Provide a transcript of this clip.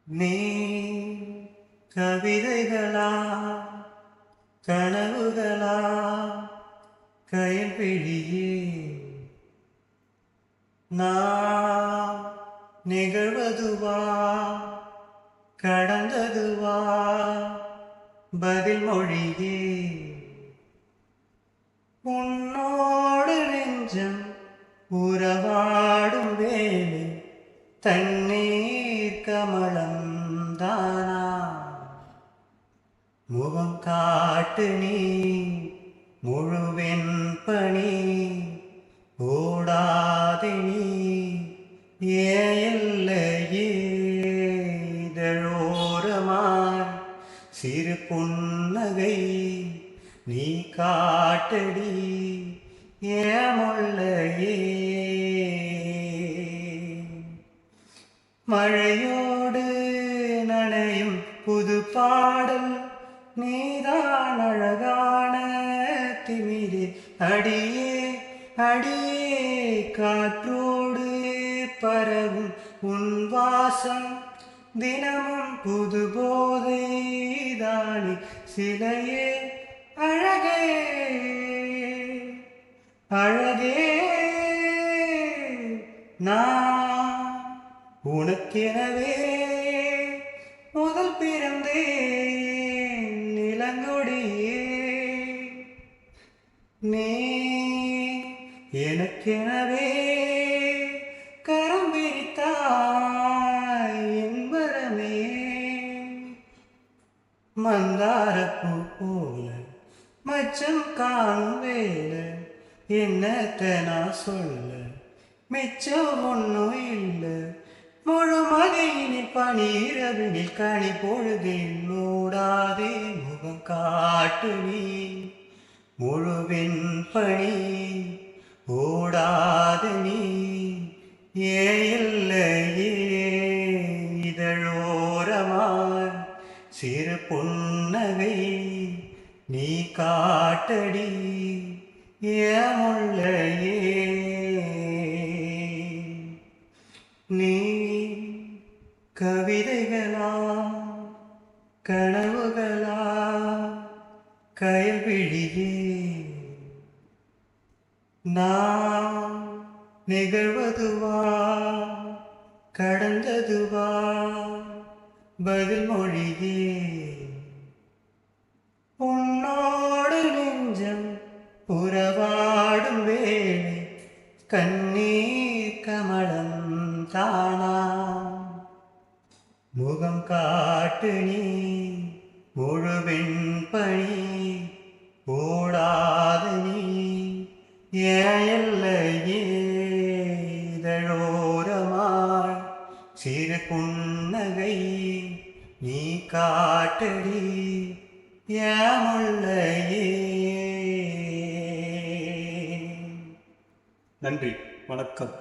நீ கவிதைகளா கனவுகளா கயல்விழியே நான் நிகழ்வதுவா கடந்ததுவா பதில் மொழியே உன்னோடு நெஞ்சம் உறவாடும் வேளை தண்ணீர் கமலம் தானா முகம் காட்டு நீ முழுவென் பணி ஓடாதே நீ ஏல்லையே இதழோரமாய் சிறு புன்னகை நீ காட்டடி ஏமுள்ளையே மழையோடு நனையும் புது பாடல் நீதான் அழகான திமிரே அடியே அடியே காற்றோடு பரவும் உன் வாசம் தினமும் புது போதை தானே சிலையே அழகே அழகே நான் உனக்கெனவே முதல் பிறந்தேன் நிலங்கொடியே நீ எனக்கெனவே கரம் விரித்தாய் என்பரமே மந்தாரப்பூ போல மச்சம் காணும் வேலை என்னத்தை நான் சொல்ல மிச்சம் ஒன்றும் இல்லை முழுமதியினில் பனிரவினில் கனி பொழுதில் மூடாதே முகம் காட்டு நீ முழுவின் பணி ஓடாத நீ ஏல்லையே இதழோரமாய் சிறு புன்னகை நீ காட்டடி ஏமுள்ளையே நீ கவிதைகளா கனவுகளா கயல்விழியே நான் நிகழ்வதுவா கடந்ததுவா பதில் மொழியே உன்னோடு நெஞ்சம் உறவாடும் வேளை கண்ணீர் கமலம் தானா முகம் காட்டு நீ முழுவெண் பணி ஓடாத நீ ஏல்லையே இதழோரமாய் சிறு புன்னகை நீ காட்டடி ஏமுள்ளையே. நன்றி, வணக்கம்.